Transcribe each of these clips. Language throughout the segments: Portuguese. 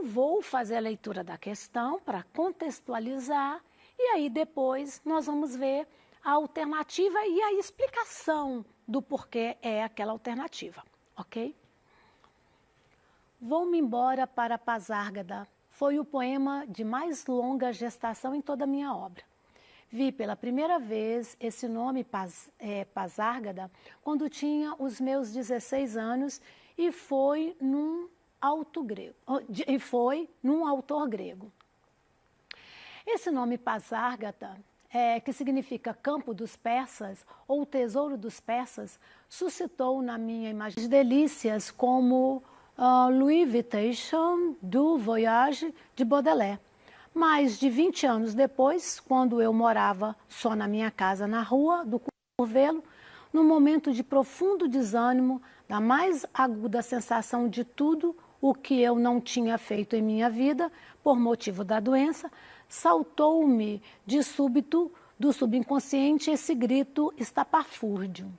vou fazer a leitura da questão para contextualizar e aí depois nós vamos ver a alternativa e a explicação do porquê é aquela alternativa, ok? Vou-me embora para Pasárgada. Foi o poema de mais longa gestação em toda a minha obra. Vi pela primeira vez esse nome Pasárgada quando tinha os meus 16 anos e foi num autor grego. Esse nome Pasárgada, que significa campo dos persas ou tesouro dos persas, suscitou na minha imagem delícias como Louis Vuitton du Voyage de Baudelaire. Mais de 20 anos depois, quando eu morava só na minha casa na rua do Curvelo, num momento de profundo desânimo, da mais aguda sensação de tudo o que eu não tinha feito em minha vida por motivo da doença, saltou-me de súbito do subconsciente esse grito estapafúrdio.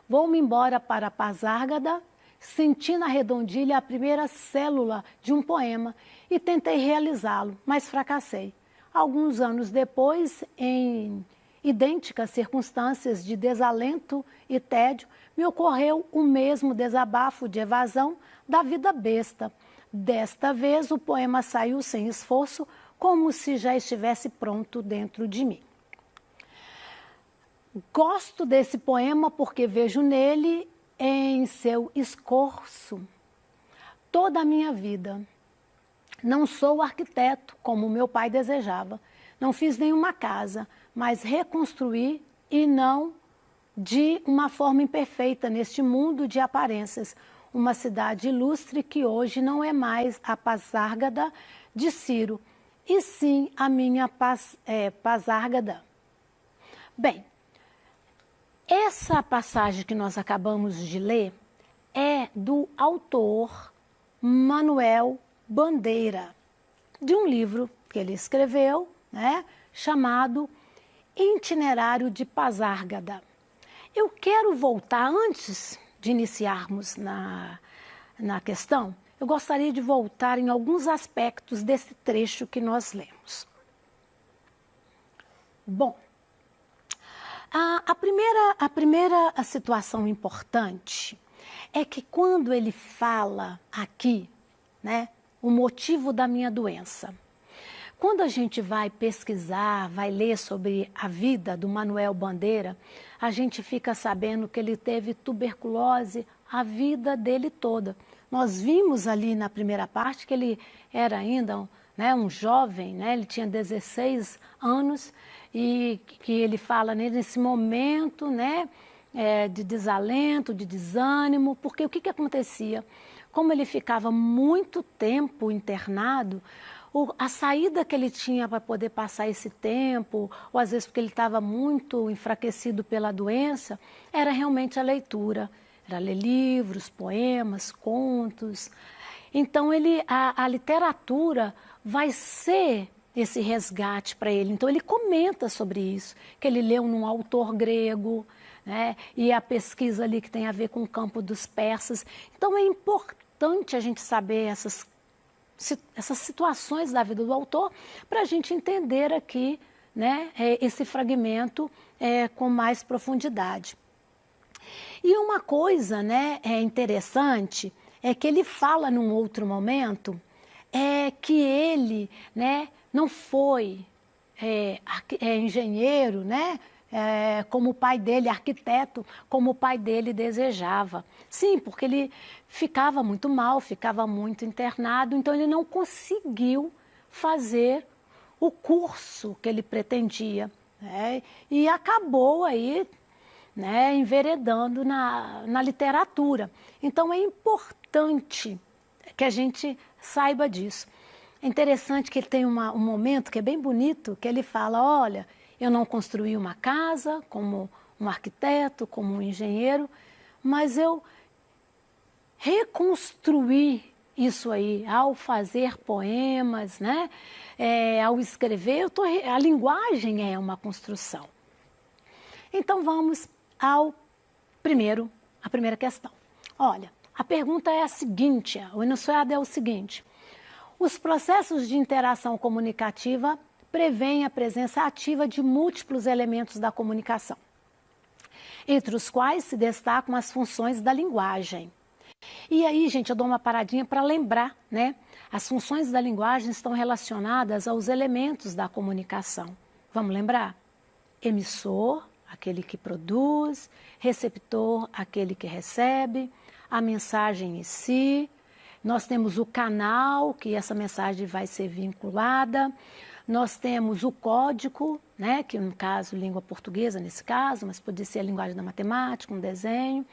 Vou-me embora para Pasárgada, senti na redondilha a primeira célula de um poema e tentei realizá-lo, mas fracassei. Alguns anos depois, em idênticas circunstâncias de desalento e tédio, me ocorreu o mesmo desabafo de evasão da vida besta. Desta vez, o poema saiu sem esforço, como se já estivesse pronto dentro de mim. Gosto desse poema porque vejo nele, em seu escorço, toda a minha vida. Não sou arquiteto, como meu pai desejava. Não fiz nenhuma casa, mas reconstruí e não de uma forma imperfeita neste mundo de aparências. Uma cidade ilustre que hoje não é mais a Pasárgada de Ciro, e sim a minha Pasárgada. Bem, essa passagem que nós acabamos de ler é do autor Manuel Bandeira, de um livro que ele escreveu, chamado Itinerário de Pasárgada. Eu quero voltar, antes de iniciarmos na questão, eu gostaria de voltar em alguns aspectos desse trecho que nós lemos. Bom, a primeira situação importante é que quando ele fala aqui, o motivo da minha doença, quando a gente vai pesquisar, vai ler sobre a vida do Manuel Bandeira, a gente fica sabendo que ele teve tuberculose a vida dele toda. Nós vimos ali na primeira parte que ele era ainda um jovem, ele tinha 16 anos, e que ele fala nesse momento de desalento, de desânimo, porque o que acontecia? Como ele ficava muito tempo internado, a saída que ele tinha para poder passar esse tempo, ou às vezes porque ele estava muito enfraquecido pela doença, era realmente a leitura. Era ler livros, poemas, contos. Então a literatura vai ser esse resgate para ele. Então ele comenta sobre isso, que ele leu num autor grego, e a pesquisa ali que tem a ver com o campo dos persas. Então é importante a gente saber essas situações da vida do autor para a gente entender aqui esse fragmento com mais profundidade. E uma coisa interessante é que ele fala num outro momento que ele não foi engenheiro, como o pai dele, arquiteto, como o pai dele desejava. Sim, porque ele ficava muito mal, ficava muito internado, então ele não conseguiu fazer o curso que ele pretendia. E acabou aí enveredando na literatura. Então é importante que a gente saiba disso. É interessante que ele tem um momento que é bem bonito, que ele fala, olha, eu não construí uma casa como um arquiteto, como um engenheiro, mas eu reconstruí isso aí ao fazer poemas, ao escrever. A linguagem é uma construção. Então vamos à primeira questão. Olha, A pergunta é a seguinte, o enunciado é o seguinte: os processos de interação comunicativa prevêem a presença ativa de múltiplos elementos da comunicação, entre os quais se destacam as funções da linguagem. E aí, gente, eu dou uma paradinha para lembrar, né? As funções da linguagem estão relacionadas aos elementos da comunicação. Vamos lembrar? Emissor, aquele que produz; receptor, aquele que recebe; a mensagem em si. Nós temos o canal, que essa mensagem vai ser vinculada. Nós temos o código, né, que no caso, língua portuguesa nesse caso, mas pode ser a linguagem da matemática, um desenho,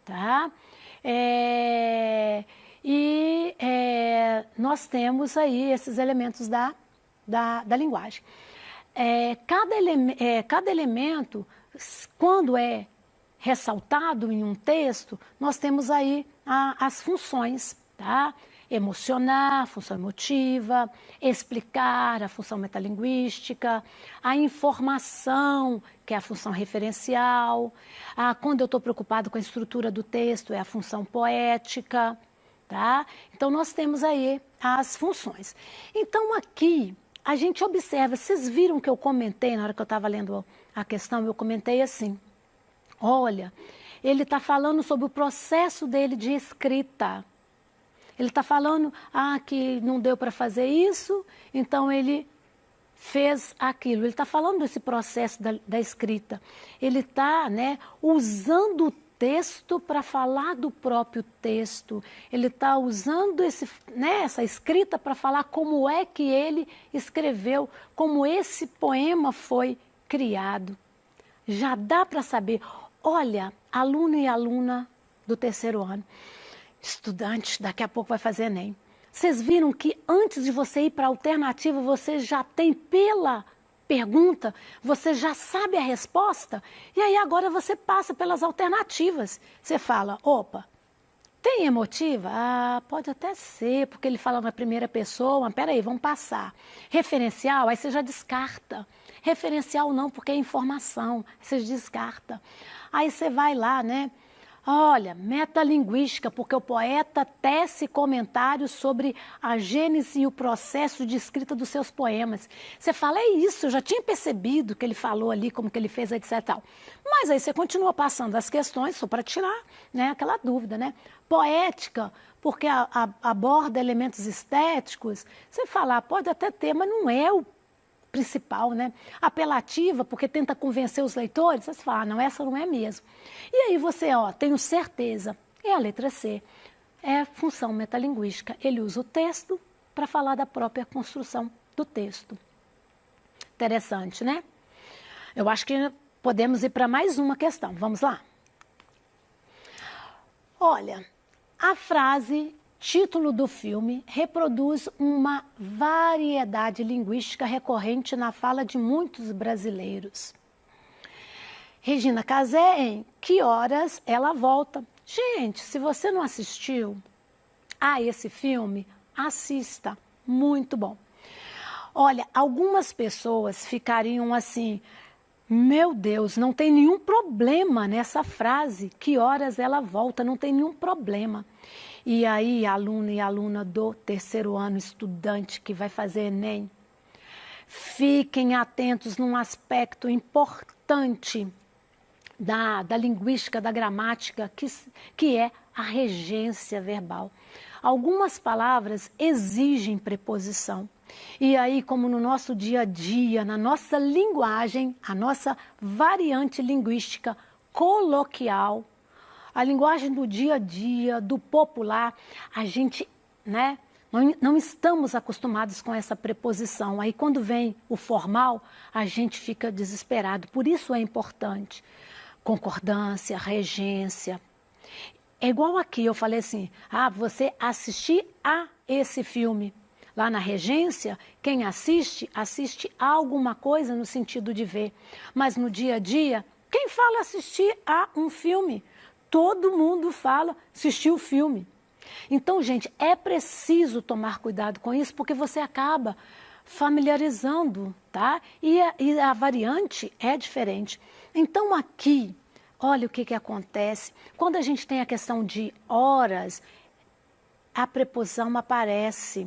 tá? Nós temos aí esses elementos da linguagem. Cada elemento, quando é ressaltado em um texto, nós temos aí as funções, tá? Emocionar, a função emotiva; explicar, a função metalinguística; a informação, que é a função referencial; quando eu estou preocupado com a estrutura do texto, é a função poética, tá? Então, nós temos aí as funções. Então, aqui, a gente observa, vocês viram que eu comentei, na hora que eu estava lendo a questão, eu comentei assim: olha, ele está falando sobre o processo dele de escrita. Ele está falando que não deu para fazer isso, então ele fez aquilo. Ele está falando desse processo da escrita. Ele está, né, usando o texto para falar do próprio texto. Ele está usando essa escrita para falar como é que ele escreveu, como esse poema foi criado. Já dá para saber. Olha, aluno e aluna do terceiro ano, estudante, daqui a pouco vai fazer Enem. Vocês viram que antes de você ir para a alternativa, você já tem pela pergunta, você já sabe a resposta, e aí agora você passa pelas alternativas. Você fala, opa, tem emotiva? Pode até ser, porque ele fala na primeira pessoa, mas peraí, vamos passar. Referencial, aí você já descarta. Referencial não, porque é informação, você descarta. Aí você vai lá, né? Olha, metalinguística, porque o poeta tece comentários sobre a gênese e o processo de escrita dos seus poemas. Você fala, é isso, eu já tinha percebido que ele falou ali, como que ele fez, etc. Tal. Mas aí você continua passando as questões só para tirar, né, aquela dúvida, né? Poética, porque aborda elementos estéticos. Você fala, pode até ter, mas não é o principal, né? Apelativa, porque tenta convencer os leitores. Você fala, não, essa não é mesmo. E aí você, tenho certeza, é a letra C, é função metalinguística. Ele usa o texto para falar da própria construção do texto. Interessante, né? Eu acho que podemos ir para mais uma questão. Vamos lá? Olha, a frase título do filme reproduz uma variedade linguística recorrente na fala de muitos brasileiros. Regina Casé, em Que Horas Ela Volta? Gente, se você não assistiu a esse filme, assista, muito bom. Olha, algumas pessoas ficariam assim, meu Deus, não tem nenhum problema nessa frase, que horas ela volta, não tem nenhum problema. E aí, aluno e aluna do terceiro ano, estudante que vai fazer Enem, fiquem atentos num aspecto importante da linguística, da gramática, que é a regência verbal. Algumas palavras exigem preposição. E aí, como no nosso dia a dia, na nossa linguagem, a nossa variante linguística coloquial, a linguagem do dia a dia, do popular, a gente, né, não estamos acostumados com essa preposição. Aí quando vem o formal, a gente fica desesperado. Por isso é importante concordância, regência. É igual aqui, eu falei assim, você assistir a esse filme. Lá na regência, quem assiste a alguma coisa no sentido de ver. Mas no dia a dia, quem fala assistir a um filme? Todo mundo fala assistir o filme. Então, gente, é preciso tomar cuidado com isso, porque você acaba familiarizando, tá? E a variante é diferente. Então, aqui, olha o que acontece. Quando a gente tem a questão de horas, a preposição aparece.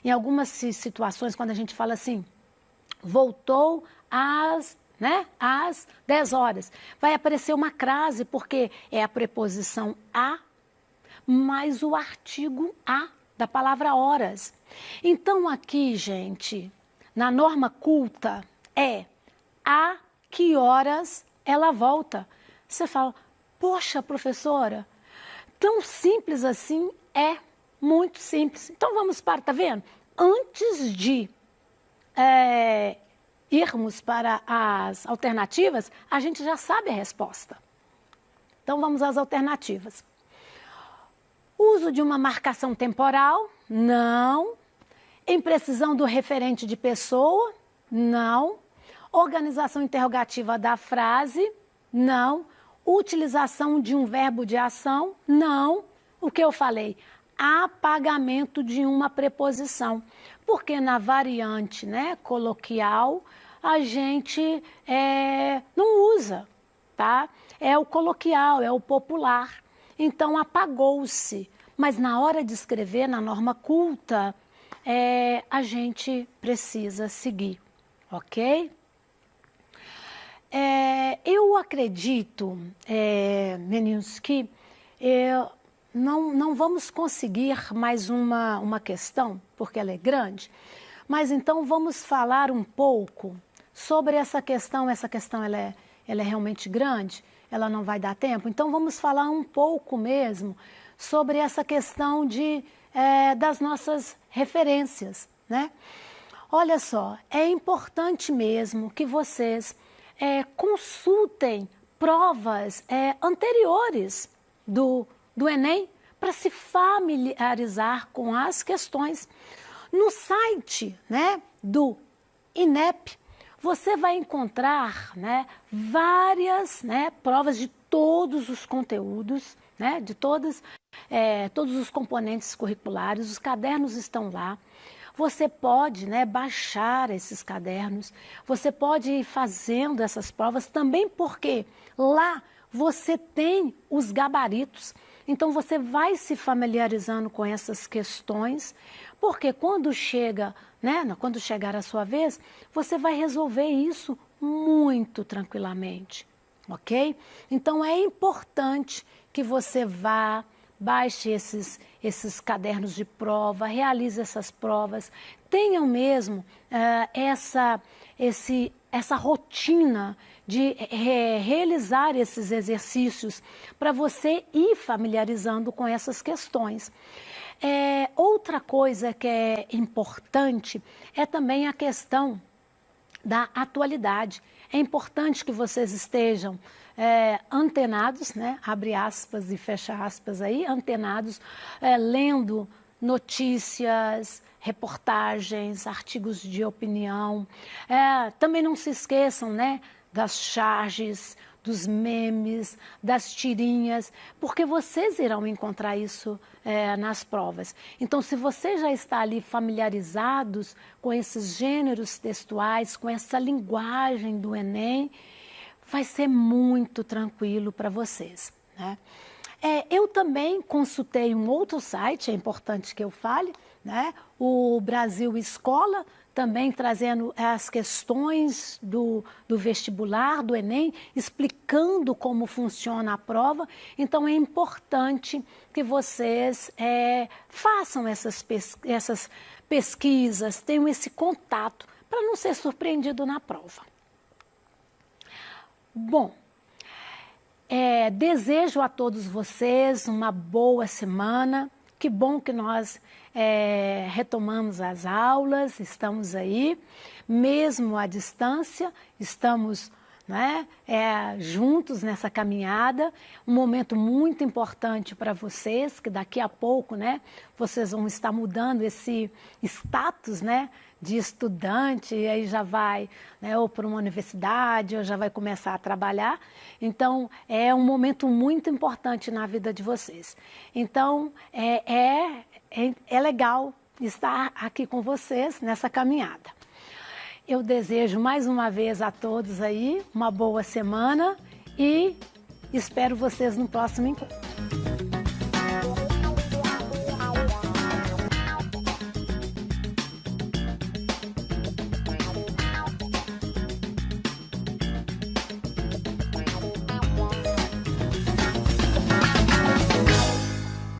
Em algumas situações, quando a gente fala assim, voltou às 10 horas, vai aparecer uma crase, porque é a preposição a mais o artigo a da palavra horas. Então aqui, gente, na norma culta, é a que horas ela volta. Você fala, poxa, professora, tão simples assim? É muito simples. Então vamos para, tá vendo? Antes de irmos para as alternativas, a gente já sabe a resposta. Então vamos às alternativas. Uso de uma marcação temporal? Não. Imprecisão do referente de pessoa? Não. Organização interrogativa da frase? Não. Utilização de um verbo de ação? Não. O que eu falei? Apagamento de uma preposição. Porque na variante, coloquial, a gente não usa, tá? É o coloquial, é o popular. Então, apagou-se. Mas na hora de escrever, na norma culta, a gente precisa seguir, ok? Eu acredito, meninos, que não vamos conseguir mais uma questão, porque ela é grande, mas então vamos falar um pouco sobre essa questão. Essa questão ela é realmente grande, ela não vai dar tempo, então vamos falar um pouco mesmo sobre essa questão das nossas referências, né? Olha só, é importante mesmo que vocês consultem provas anteriores do Enem para se familiarizar com as questões. No site, do INEP, você vai encontrar, várias, provas de todos os conteúdos, de todos os componentes curriculares. Os cadernos estão lá. Você pode, baixar esses cadernos, você pode ir fazendo essas provas também, porque lá você tem os gabaritos. Então você vai se familiarizando com essas questões, porque quando chegar a sua vez, você vai resolver isso muito tranquilamente, ok? Então é importante que você vá, baixe esses cadernos de prova, realize essas provas, tenham mesmo essa rotina de realizar esses exercícios para você ir familiarizando com essas questões. Outra coisa que é importante é também a questão da atualidade. É importante que vocês estejam antenados, abre aspas e fecha aspas aí, antenados, lendo notícias, reportagens, artigos de opinião. Também não se esqueçam, das charges, dos memes, das tirinhas, porque vocês irão encontrar isso nas provas. Então, se você já está ali familiarizados com esses gêneros textuais, com essa linguagem do Enem, vai ser muito tranquilo para vocês, eu também consultei um outro site, é importante que eu fale, o Brasil Escola, também trazendo as questões do vestibular, do Enem, explicando como funciona a prova. Então é importante que vocês façam essas pesquisas, tenham esse contato, para não ser surpreendido na prova. Bom, desejo a todos vocês uma boa semana. Que bom que nós retomamos as aulas, estamos aí, mesmo à distância, estamos juntos nessa caminhada. Um momento muito importante para vocês, que daqui a pouco vocês vão estar mudando esse status de estudante, e aí já vai ou para uma universidade, ou já vai começar a trabalhar. Então, é um momento muito importante na vida de vocês. Então, é legal estar aqui com vocês nessa caminhada. Eu desejo mais uma vez a todos aí uma boa semana e Espero vocês no próximo encontro.